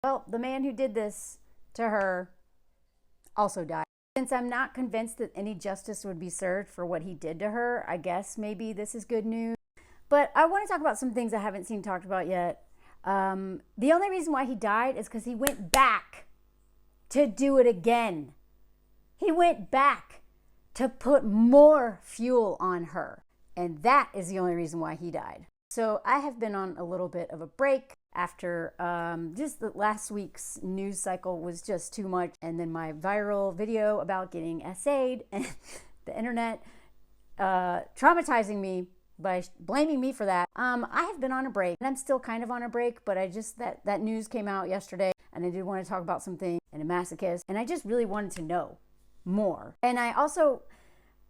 Well, the man who did this to her also died. Since I'm not convinced that any justice would be served for what he did to her, I guess maybe this is good news. But I want to talk about some things I haven't seen talked about yet. The only reason why he died is because he went back to do it again. He went back to put more fuel on her. And that is the only reason why he died. So I have been on a little bit of a break after just the last week's news cycle was just too much. And then my viral video about getting essayed and the internet traumatizing me by blaming me for that. I have been on a break, and I'm still kind of on a break, but I just, that news came out yesterday, and I did want to talk about something and a masochist, and I just really wanted to know more. And I also,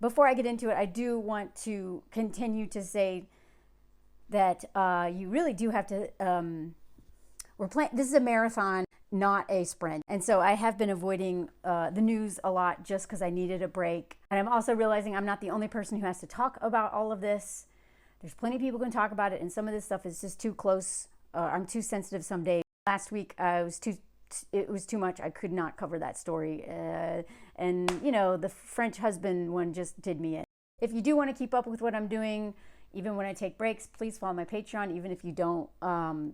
before I get into it, I do want to continue to say that you really do have to, this is a marathon, not a sprint. And so I have been avoiding the news a lot just because I needed a break. And I'm also realizing I'm not the only person who has to talk about all of this. There's plenty of people who can talk about it, and some of this stuff is just too close. I'm too sensitive some days. Last week it was too much. I could not cover that story. And you know, the French husband one just did me in. If you do want to keep up with what I'm doing, even when I take breaks, please follow my Patreon, even if you don't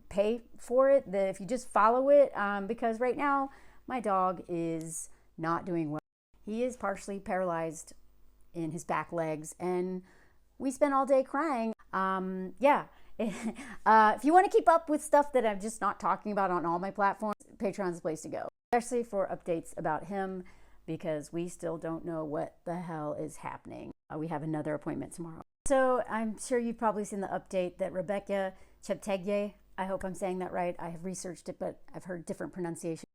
pay for it. If you just follow it, because right now my dog is not doing well. He is partially paralyzed in his back legs, and we spent all day crying. Yeah. If you want to keep up with stuff that I'm just not talking about on all my platforms, Patreon's the place to go, especially for updates about him, because we still don't know what the hell is happening. We have another appointment tomorrow. So I'm sure you've probably seen the update that Rebecca Cheptegei, I hope I'm saying that right. I have researched it, but I've heard different pronunciations.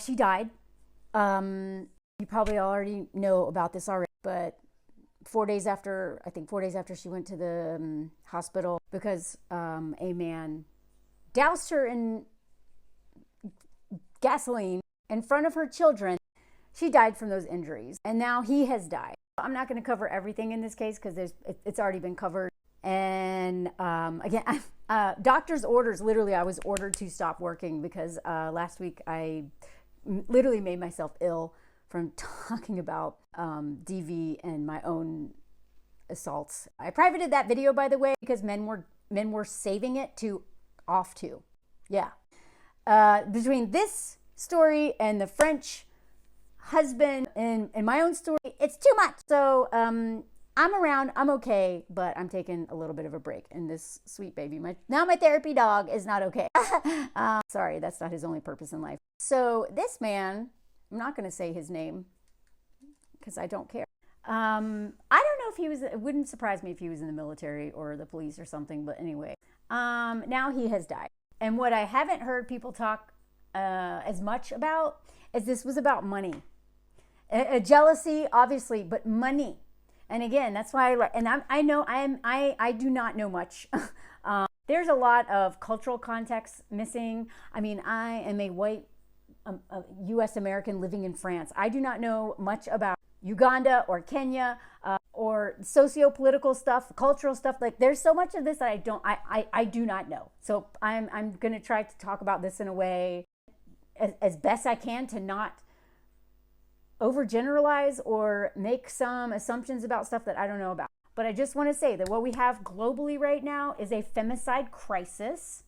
She died. You probably already know about this already, but 4 days after she went to the hospital because a man doused her in gasoline in front of her children, she died from those injuries, and now he has died. I'm not going to cover everything in this case because it's already been covered. And again, doctor's orders, literally I was ordered to stop working because last week I literally made myself ill from talking about DV and my own assaults. I privated that video, by the way, because men were saving it to off to. Yeah. Between this story and the French husband and my own story, it's too much. So I'm around, I'm okay, but I'm taking a little bit of a break. And this sweet baby, now my therapy dog is not okay. Sorry, that's not his only purpose in life. So this man, I'm not going to say his name because I don't care. I don't know if he was, it wouldn't surprise me if he was in the military or the police or something, but anyway, now he has died. And what I haven't heard people talk as much about is this was about money. Jealousy, obviously, but money. And again, that's why I do not know much. There's a lot of cultural context missing. I mean, I am a white U.S. American living in France. I do not know much about Uganda or Kenya or socio-political stuff, cultural stuff. Like, there's so much of this that I do not know. So I'm going to try to talk about this in a way as best I can to not overgeneralize or make some assumptions about stuff that I don't know about. But I just want to say that what we have globally right now is a femicide crisis.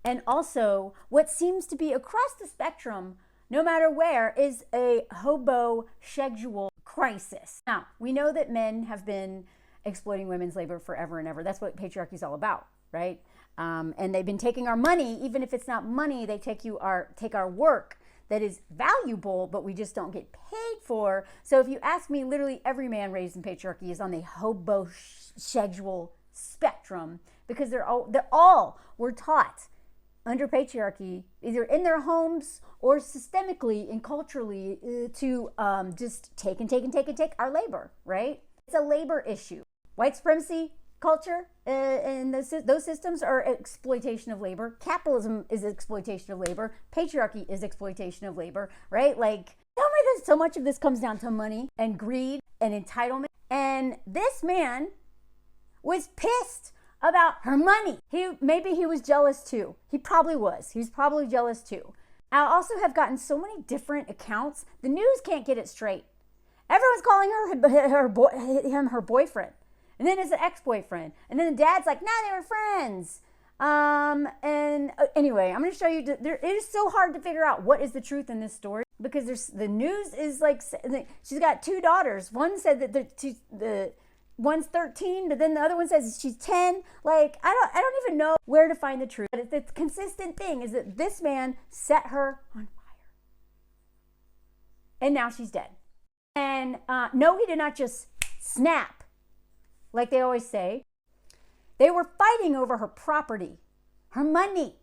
And also, what seems to be across the spectrum, no matter where, is a hobosexual crisis. Now, we know that men have been exploiting women's labor forever and ever. That's what patriarchy is all about, right? And they've been taking our money. Even if it's not money, they take our work that is valuable, but we just don't get paid for. So if you ask me, literally every man raised in patriarchy is on the hobosexual spectrum, because they're all were taught under patriarchy, either in their homes or systemically and culturally, to just take our labor, right? It's a labor issue. White supremacy culture and those systems are exploitation of labor. Capitalism is exploitation of labor. Patriarchy is exploitation of labor, right? Like, so much of this comes down to money and greed and entitlement. And this man was pissed about her money. Maybe he was jealous too. He probably was. He's probably jealous too. I also have gotten so many different accounts. The news can't get it straight. Everyone's calling him her boyfriend, and then it's an ex-boyfriend, and then the dad's like, nah, they were friends. Anyway, I'm going to show you. It is so hard to figure out what is the truth in this story, because the news is like, she's got 2 daughters. One said that one's 13, but then the other one says she's 10. Like, I don't even know where to find the truth. But the consistent thing is that this man set her on fire, and now she's dead. And no, he did not just snap, like they always say. They were fighting over her property, her money.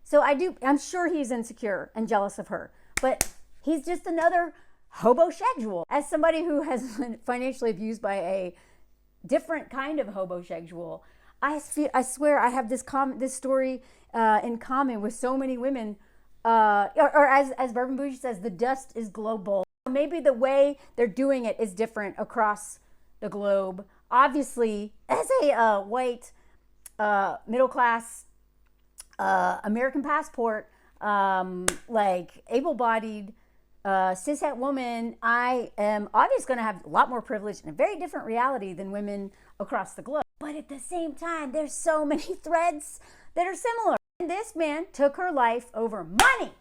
So I'm sure he's insecure and jealous of her, but he's just another hobosexual. As somebody who has been financially abused by a different kind of hobosexual, I swear I have this story in common with so many women, or as Bourbon Bougie says, the dust is global. Maybe the way they're doing it is different across the globe. Obviously, as a white, middle-class, American passport, like able-bodied, cishet woman, I am obviously going to have a lot more privilege and a very different reality than women across the globe. But at the same time, there's so many threads that are similar. And this man took her life over money.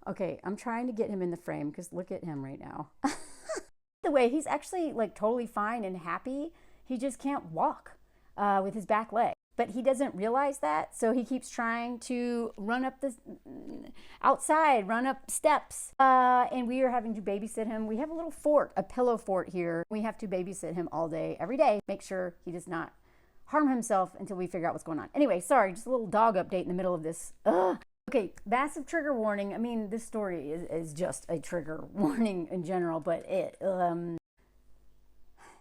Okay, I'm trying to get him in the frame because look at him right now. The way he's actually like totally fine and happy. He just can't walk with his back leg. But he doesn't realize that, so he keeps trying to run up run up steps. And we are having to babysit him. We have a little fort, a pillow fort here. We have to babysit him all day, every day. Make sure he does not harm himself until we figure out what's going on. Anyway, sorry, just a little dog update in the middle of this. Okay, massive trigger warning. I mean, this story is just a trigger warning in general, but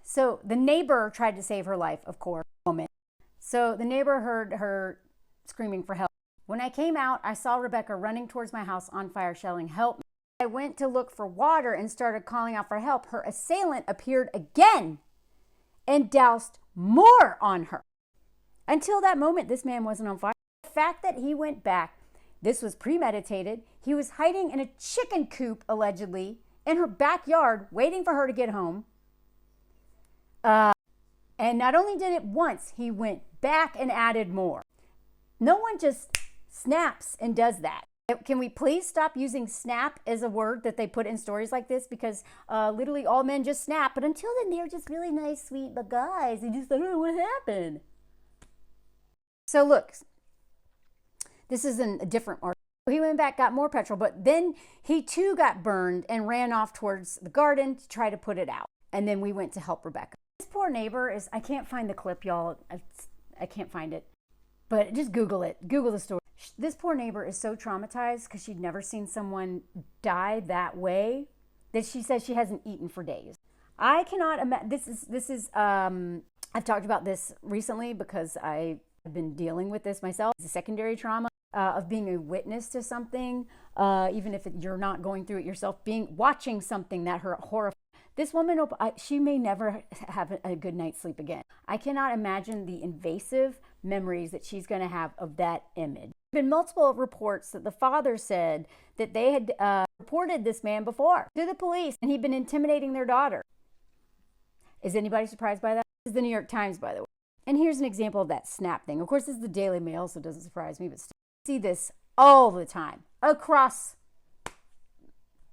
so the neighbor tried to save her life, of course. So the neighbor heard her screaming for help. When I came out, I saw Rebecca running towards my house on fire, shouting, "Help me." I went to look for water and started calling out for help. Her assailant appeared again and doused more on her. Until that moment, this man wasn't on fire. The fact that he went back, this was premeditated. He was hiding in a chicken coop, allegedly, in her backyard, waiting for her to get home. And not only did it once, he went back and added more. No one just snaps and does that. Can we please stop using snap as a word that they put in stories like this? Because literally all men just snap. But until then, they're just really nice, sweet guys. They just, oh, what happened? So look, this is a different article. He went back, got more petrol, but then he too got burned and ran off towards the garden to try to put it out. And then we went to help Rebecca. This poor neighbor I can't find the clip, y'all. I can't find it. But just Google it. Google the story. This poor neighbor is so traumatized because she'd never seen someone die that way that she says she hasn't eaten for days. I cannot imagine. This is I've talked about this recently because I've been dealing with this myself. It's a secondary trauma of being a witness to something, even if you're not going through it yourself, watching something that horrifies. This woman, she may never have a good night's sleep again. I cannot imagine the invasive memories that she's going to have of that image. There have been multiple reports that the father said that they had reported this man before to the police, and he'd been intimidating their daughter. Is anybody surprised by that? This is the New York Times, by the way. And here's an example of that snap thing. Of course, this is the Daily Mail, so it doesn't surprise me, but still, I see this all the time across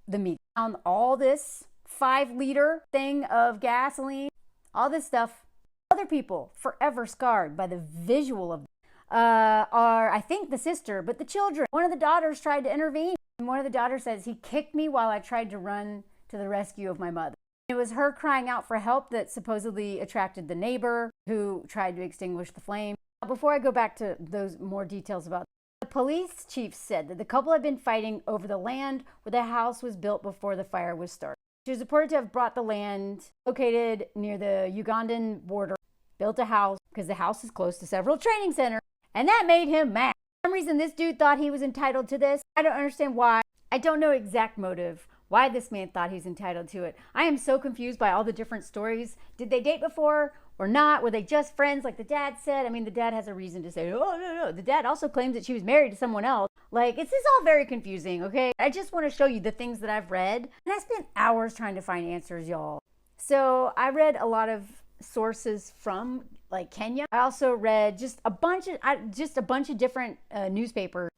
the media. All this 5-liter thing of gasoline, all this stuff. Other people forever scarred by the visual of are, I think, the sister, but the children. One of the daughters tried to intervene. And one of the daughters says, "He kicked me while I tried to run to the rescue of my mother." It was her crying out for help that supposedly attracted the neighbor who tried to extinguish the flame. Before I go back to those more details about the police chief said that the couple had been fighting over the land where the house was built before the fire was started. She was reported to have bought the land located near the Ugandan border, built a house because the house is close to several training centers, and that made him mad. For some reason, this dude thought he was entitled to this. I don't understand why. I don't know exact motive why this man thought he's entitled to it. I am so confused by all the different stories. Did they date before? or not? Were they just friends like the dad said? I mean, the dad has a reason to say, oh, no. The dad also claims that she was married to someone else. Like, it's all very confusing, okay? I just want to show you the things that I've read. And I spent hours trying to find answers, y'all. So I read a lot of sources from like Kenya. I also read just a bunch of different newspapers.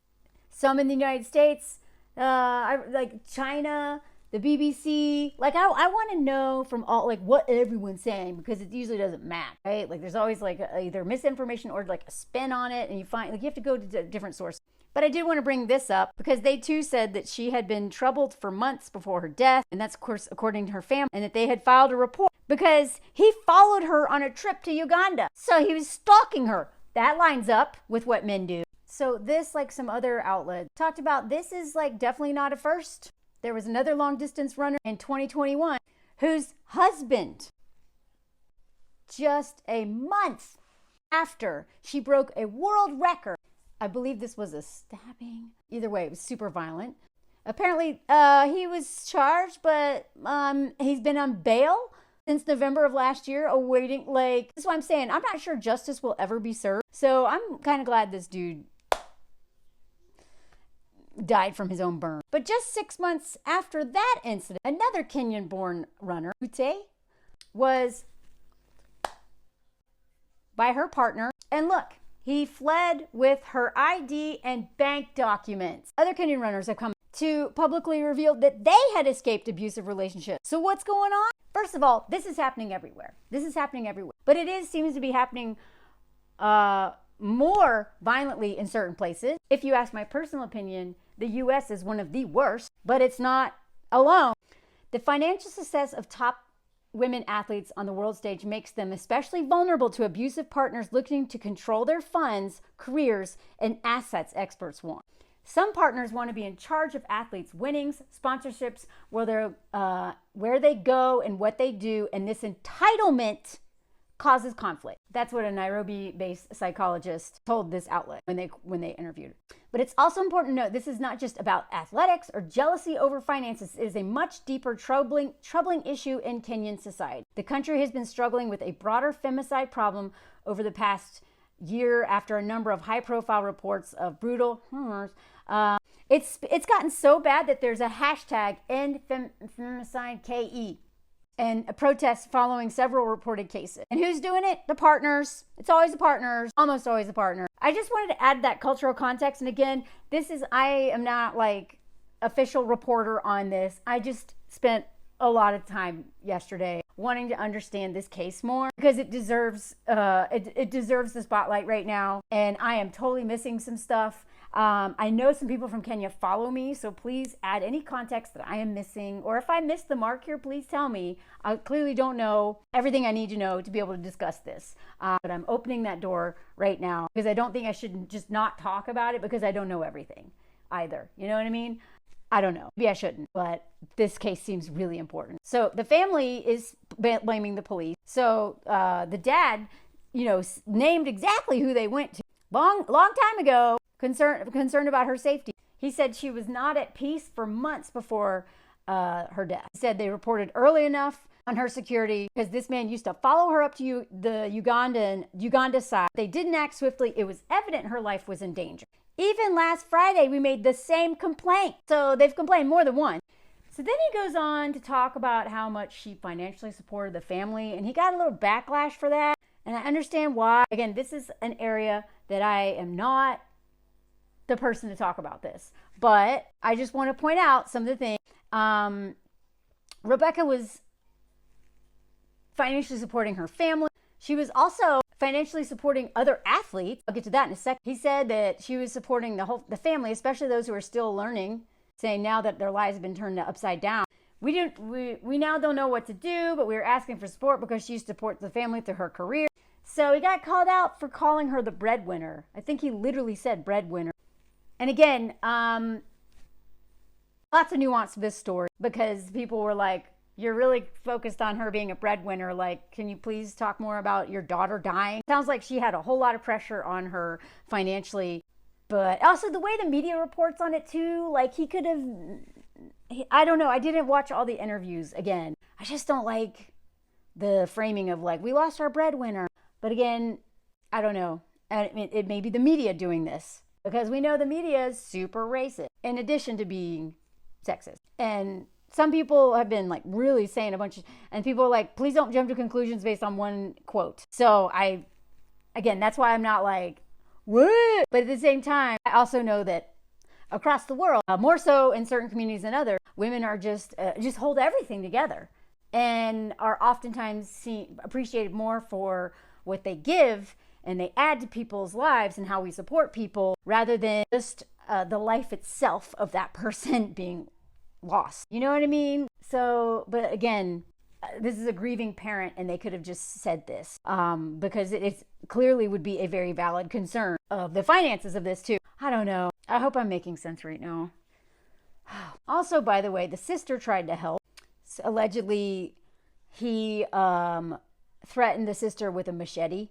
Some in the United States, like China, the BBC. Like I want to know from all, like, what everyone's saying, because it usually doesn't match, right? Like there's always like either misinformation or like a spin on it, and you find like you have to go to different sources. But I did want to bring this up because they too said that she had been troubled for months before her death, and that's of course according to her family, and that they had filed a report because he followed her on a trip to Uganda. So he was stalking her. That lines up with what men do. So this, like some other outlets talked about, this is like definitely not a first. There was another long distance runner in 2021 whose husband, just a month after she broke a world record, I believe this was a stabbing. Either way, it was super violent. Apparently, he was charged, but he's been on bail since November of last year, awaiting, like, that's why I'm saying I'm not sure justice will ever be served. So I'm kind of glad this dude died from his own burn. But just 6 months after that incident, another Kenyan-born runner, Ute, was by her partner, and look, he fled with her ID and bank documents. Other Kenyan runners have come to publicly reveal that they had escaped abusive relationships. So what's going on? First of all, this is happening everywhere. But it seems to be happening more violently in certain places. If you ask my personal opinion, the U.S. is one of the worst, but it's not alone. The financial success of top women athletes on the world stage makes them especially vulnerable to abusive partners looking to control their funds, careers, and assets, experts warn. Some partners want to be in charge of athletes' winnings, sponsorships, where they go and what they do, and this entitlement causes conflict. That's what a Nairobi-based psychologist told this outlet when they interviewed. But it's also important to note this is not just about athletics or jealousy over finances. It is a much deeper troubling issue in Kenyan society. The country has been struggling with a broader femicide problem over the past year after a number of high-profile reports of brutal murders. It's gotten so bad that there's a hashtag #FemicideKE. And a protest following several reported cases. And who's doing it? The partners. It's always the partners, almost always the partner. I just wanted to add that cultural context. And again, I am not like official reporter on this. I just spent a lot of time yesterday wanting to understand this case more because it deserves the spotlight right now. And I am totally missing some stuff. I know some people from Kenya follow me, so please add any context that I am missing, or if I missed the mark here, please tell me. I clearly don't know everything I need to know to be able to discuss this, but I'm opening that door right now because I don't think I should just not talk about it because I don't know everything either. You know what I mean? I don't know. Maybe I shouldn't, but this case seems really important. So the family is blaming the police. So the dad, named exactly who they went to long time ago. Concerned about her safety. He said she was not at peace for months before her death. He said they reported early enough on her security because this man used to follow her up to the Uganda side. They didn't act swiftly. It was evident her life was in danger. Even last Friday, we made the same complaint. So they've complained more than once. So then he goes on to talk about how much she financially supported the family, and he got a little backlash for that. And I understand why. Again, this is an area that I am not the person to talk about this, but I just want to point out some of the things. Rebecca was financially supporting her family. She was also financially supporting other athletes. I'll get to that in a second. He said that she was supporting the family, especially those who are still learning, saying now that their lives have been turned upside down. We now don't know what to do, but we were asking for support because she supports the family through her career. So he got called out for calling her the breadwinner. I think he literally said breadwinner. And again, lots of nuance to this story because people were like, you're really focused on her being a breadwinner. Like, can you please talk more about your daughter dying? Sounds like she had a whole lot of pressure on her financially. But also the way the media reports on it too, like he could have, I don't know. I didn't watch all the interviews again. I just don't like the framing of like, we lost our breadwinner. But again, I don't know. It may be the media doing this, because we know the media is super racist in addition to being sexist. And some people have been like really saying a bunch of, and people are like, please don't jump to conclusions based on one quote. So again, that's why I'm not like, what? But at the same time, I also know that across the world, more so in certain communities than others, women are just hold everything together and are oftentimes appreciated more for what they give and they add to people's lives and how we support people, rather than just the life itself of that person being lost. You know what I mean? So, but again, this is a grieving parent, and they could have just said this because it clearly would be a very valid concern of the finances of this too. I don't know. I hope I'm making sense right now. Also, by the way, the sister tried to help. So, allegedly, he threatened the sister with a machete.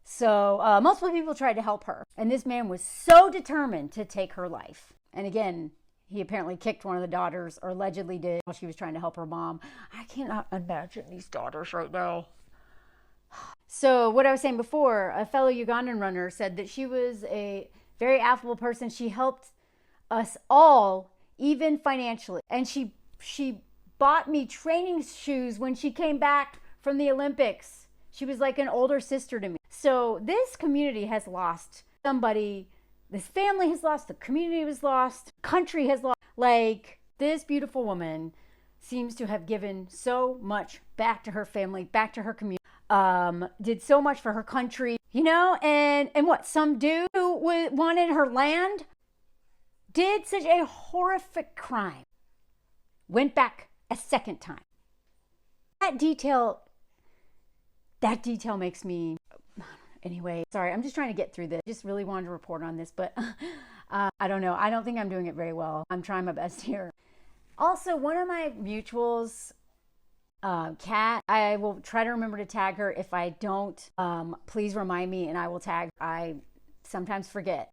So multiple people tried to help her. And this man was so determined to take her life. And again, he apparently kicked one of the daughters, or allegedly did, while she was trying to help her mom. I cannot imagine these daughters right now. So what I was saying before, a fellow Ugandan runner said that she was a very affable person. She helped us all, even financially. And she bought me training shoes when she came back from the Olympics. She was like an older sister to me. So this community has lost somebody. This family has lost. The community was lost. Country has lost. Like, this beautiful woman seems to have given so much back to her family, back to her community. Did so much for her country, you know, and what, some dude who wanted her land did such a horrific crime, went back a second time. That detail makes me, anyway, sorry, I'm just trying to get through this. I just really wanted to report on this, but I don't know. I don't think I'm doing it very well. I'm trying my best here. Also, one of my mutuals, Kat, I will try to remember to tag her. If I don't, please remind me and I will tag. I sometimes forget.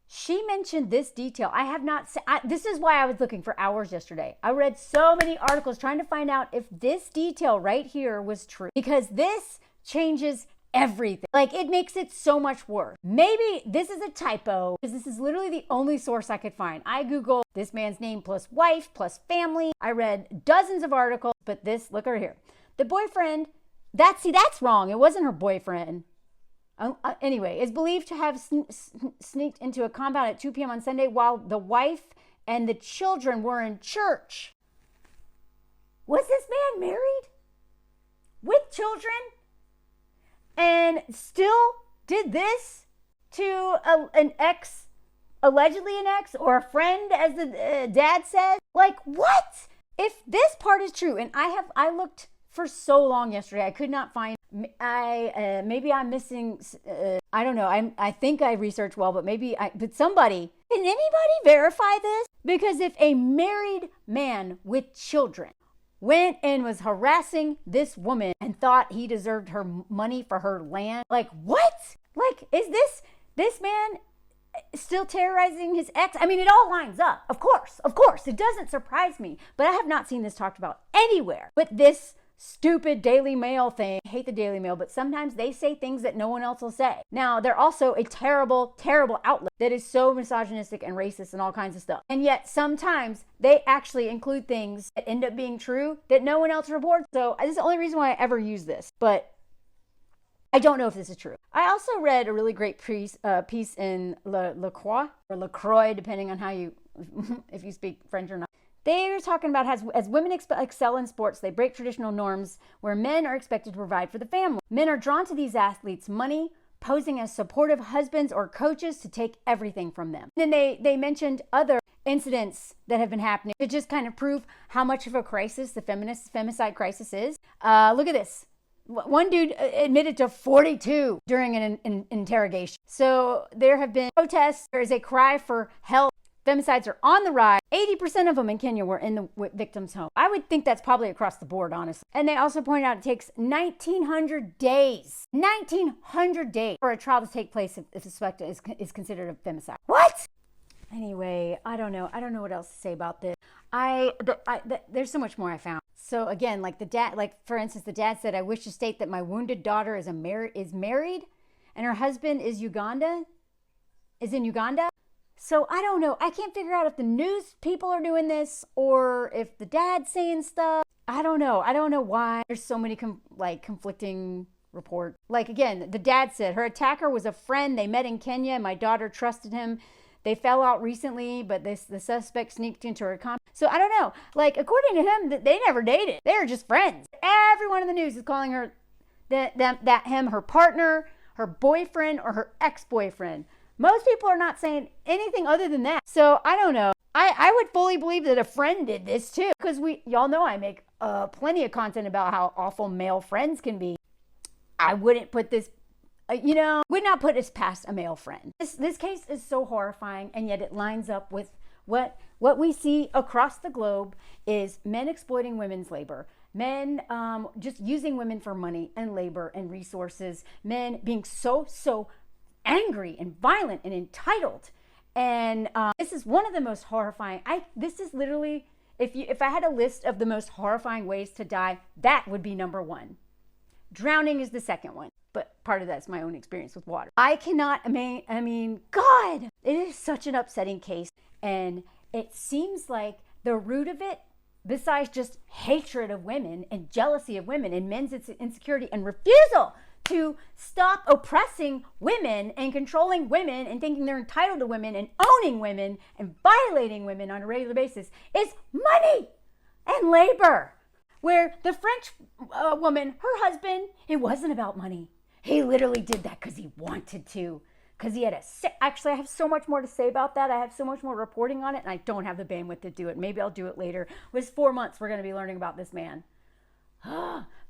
She mentioned this detail. I have not this is why I was looking for hours yesterday. I read so many articles trying to find out if this detail right here was true, because this changes everything. Like, it makes it so much worse. Maybe this is a typo, because this is literally the only source I could find. I Googled this man's name plus wife plus family. I read dozens of articles, but this, look over here. The boyfriend, that's wrong. It wasn't her boyfriend. Anyway, is believed to have sneaked into a compound at 2 p.m. on Sunday while the wife and the children were in church. Was this man married? With children? And still did this to an ex, allegedly an ex, or a friend, as the dad said? Like, what? If this part is true, and I looked for so long yesterday, I could not find, maybe I'm missing, I don't know, I think I researched well, but but somebody, can anybody verify this? Because if a married man with children went and was harassing this woman and thought he deserved her money for her land, like, what? Like, is this man still terrorizing his ex? I mean, it all lines up. Of course. It doesn't surprise me. But I have not seen this talked about anywhere. But this stupid Daily Mail thing, I hate the Daily Mail, but sometimes they say things that no one else will say. Now, they're also a terrible, terrible outlet that is so misogynistic and racist and all kinds of stuff. And yet sometimes they actually include things that end up being true that no one else reports. So this is the only reason why I ever use this. But I don't know if this is true. I also read a really great piece in Le Croix, or Le Croix, depending on how you, if you speak French or not. They were talking about as women excel in sports, they break traditional norms where men are expected to provide for the family. Men are drawn to these athletes' money, posing as supportive husbands or coaches to take everything from them. And then they mentioned other incidents that have been happening to just kind of prove how much of a crisis the femicide crisis is. Look at this. One dude admitted to 42 during an interrogation. So there have been protests. There is a cry for help. Femicides are on the rise. 80% of them in Kenya were in the victim's home. I would think that's probably across the board, honestly. And they also point out it takes 1,900 days. 1,900 days for a trial to take place if the suspect is considered a femicide. What? Anyway, I don't know. I don't know what else to say about this. There's so much more I found. So again, like the dad, like for instance, the dad said, "I wish to state that my wounded daughter is married, and her husband is in Uganda." So I don't know. I can't figure out if the news people are doing this or if the dad's saying stuff. I don't know. I don't know why there's so many conflicting reports. Like again, the dad said her attacker was a friend. They met in Kenya. And my daughter trusted him. They fell out recently, but the suspect sneaked into her account. So I don't know. Like according to him, they never dated. They were just friends. Everyone in the news is calling her him her partner, her boyfriend, or her ex-boyfriend. Most people are not saying anything other than that. So I don't know. I would fully believe that a friend did this too, because y'all know I make plenty of content about how awful male friends can be. I wouldn't put this, would not put this past a male friend. This case is so horrifying, and yet it lines up with what we see across the globe is men exploiting women's labor. Men just using women for money and labor and resources. Men being so angry and violent and entitled. And this is one of the most horrifying. This is literally, if I had a list of the most horrifying ways to die, that would be number one. Drowning is the second one, but part of that's my own experience with water. I mean, God, it is such an upsetting case. And it seems like the root of it, besides just hatred of women and jealousy of women and men's insecurity and refusal to stop oppressing women and controlling women and thinking they're entitled to women and owning women and violating women on a regular basis, is money and labor. Where the French woman, her husband, it wasn't about money. He literally did that because he wanted to. Because he had actually, I have so much more to say about that. I have so much more reporting on it, and I don't have the bandwidth to do it. Maybe I'll do it later. It was 4 months we're going to be learning about this man.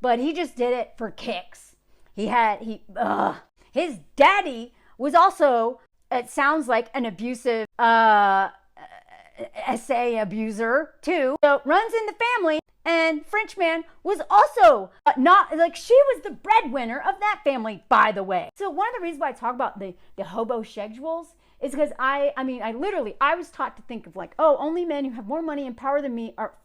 But he just did it for kicks. His daddy was also, it sounds like an abusive SA abuser too. So runs in the family. And French man was also not, like, she was the breadwinner of that family, by the way. So one of the reasons why I talk about the hobosexuals is because I was taught to think of like, oh, only men who have more money and power than me are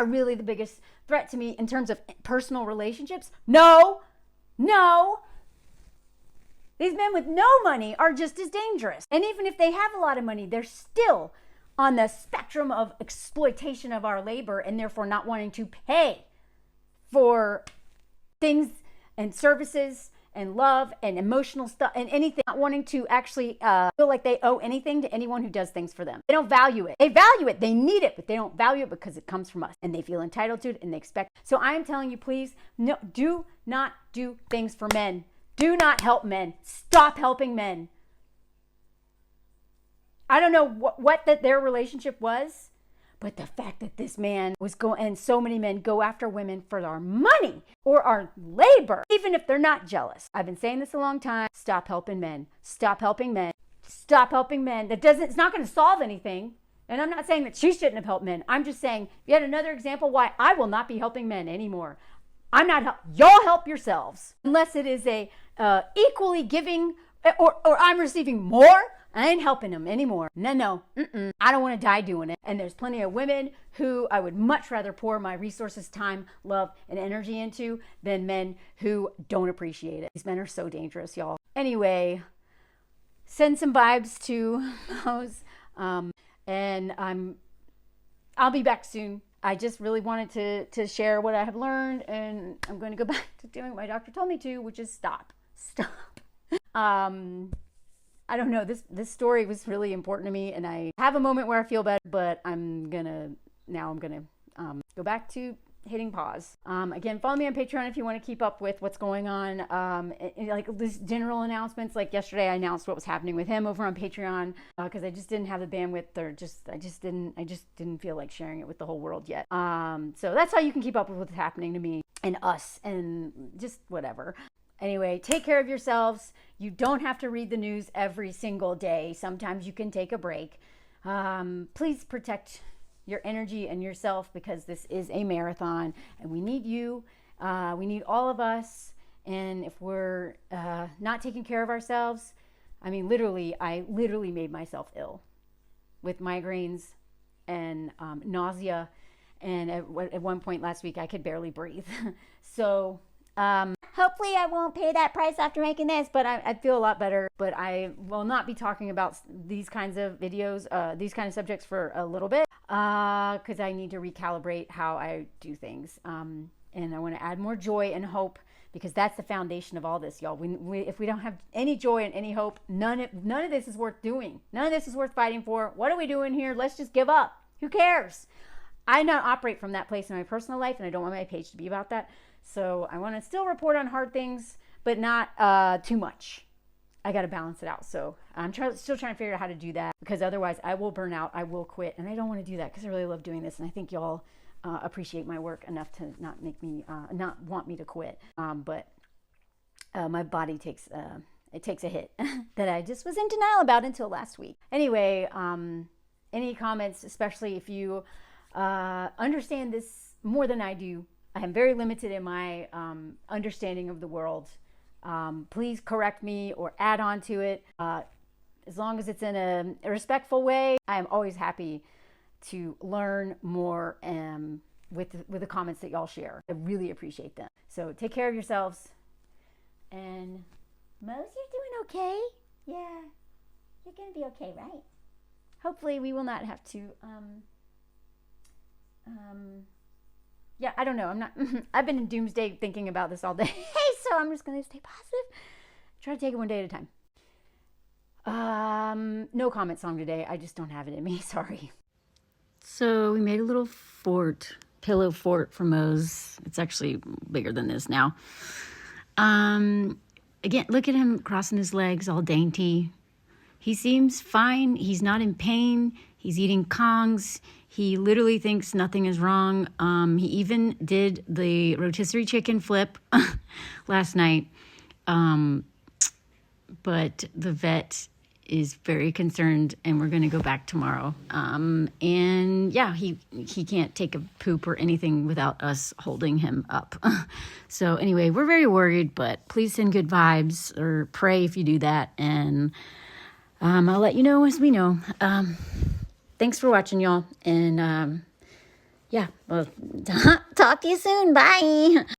really the biggest threat to me in terms of personal relationships. No. These men with no money are just as dangerous. And even if they have a lot of money, they're still on the spectrum of exploitation of our labor, and therefore not wanting to pay for things and services and love and emotional stuff and anything, not wanting to actually feel like they owe anything to anyone who does things for them. They don't value it. They value it. They need it, but they don't value it because it comes from us, and they feel entitled to it and they expect. So I am telling you, please, no, do not do things for men. Do not help men. Stop helping men. I don't know what their relationship was, but the fact that this man was and so many men go after women for our money or our labor, even if they're not jealous. I've been saying this a long time. Stop helping men. Stop helping men. Stop helping men. It's not going to solve anything. And I'm not saying that she shouldn't have helped men. I'm just saying yet another example why I will not be helping men anymore. I'm not y'all help yourselves. Unless it is a equally giving or I'm receiving more. I ain't helping them anymore. No. I don't want to die doing it. And there's plenty of women who I would much rather pour my resources, time, love, and energy into than men who don't appreciate it. These men are so dangerous, y'all. Anyway, send some vibes to those. And I'll be back soon. I just really wanted to share what I have learned, and I'm going to go back to doing what my doctor told me to, which is stop. I don't know, this story was really important to me, and I have a moment where I feel better, but I'm gonna go back to hitting pause. Again, follow me on Patreon if you want to keep up with what's going on. Like these general announcements, like yesterday I announced what was happening with him over on Patreon, because I just didn't have the bandwidth, or I just didn't feel like sharing it with the whole world yet. So that's how you can keep up with what's happening to me and us and just whatever. Anyway, take care of yourselves. You don't have to read the news every single day. Sometimes you can take a break. Please protect your energy and yourself, because this is a marathon and we need you. We need all of us. And if we're not taking care of ourselves, I literally made myself ill with migraines and nausea And at one point last week, I could barely breathe. So hopefully I won't pay that price after making this, but I feel a lot better. But I will not be talking about these kinds of videos, these kind of subjects for a little bit, because I need to recalibrate how I do things. And I want to add more joy and hope, because that's the foundation of all this, y'all. If we don't have any joy and any hope, none of this is worth doing. None of this is worth fighting for. What are we doing here? Let's just give up. Who cares? I not operate from that place in my personal life, and I don't want my page to be about that. So I want to still report on hard things, but not too much. I got to balance it out. So I'm still trying to figure out how to do that, because otherwise I will burn out. I will quit. And I don't want to do that, because I really love doing this. And I think y'all appreciate my work enough to not make me, not want me to quit. But my body takes a hit that I just was in denial about until last week. Anyway, any comments, especially if you understand this more than I do. I am very limited in my understanding of the world. Please correct me or add on to it. As long as it's in a respectful way, I am always happy to learn more with the comments that y'all share. I really appreciate them. So take care of yourselves. And Mose, you're doing okay? Yeah, you're gonna be okay, right? Hopefully we will not have to, yeah, I don't know. I'm not, I've been in doomsday thinking about this all day. So I'm just going to stay positive. Try to take it one day at a time. No comment song today. I just don't have it in me. Sorry. So we made a little pillow fort for Mose. It's actually bigger than this now. Again, look at him crossing his legs, all dainty. He seems fine. He's not in pain. He's eating Kongs. He literally thinks nothing is wrong. He even did the rotisserie chicken flip last night. But the vet is very concerned, and we're going to go back tomorrow. And yeah, he can't take a poop or anything without us holding him up. So anyway, we're very worried, but please send good vibes, or pray if you do that. And I'll let you know as we know. Thanks for watching, y'all. And yeah, well, talk to you soon. Bye.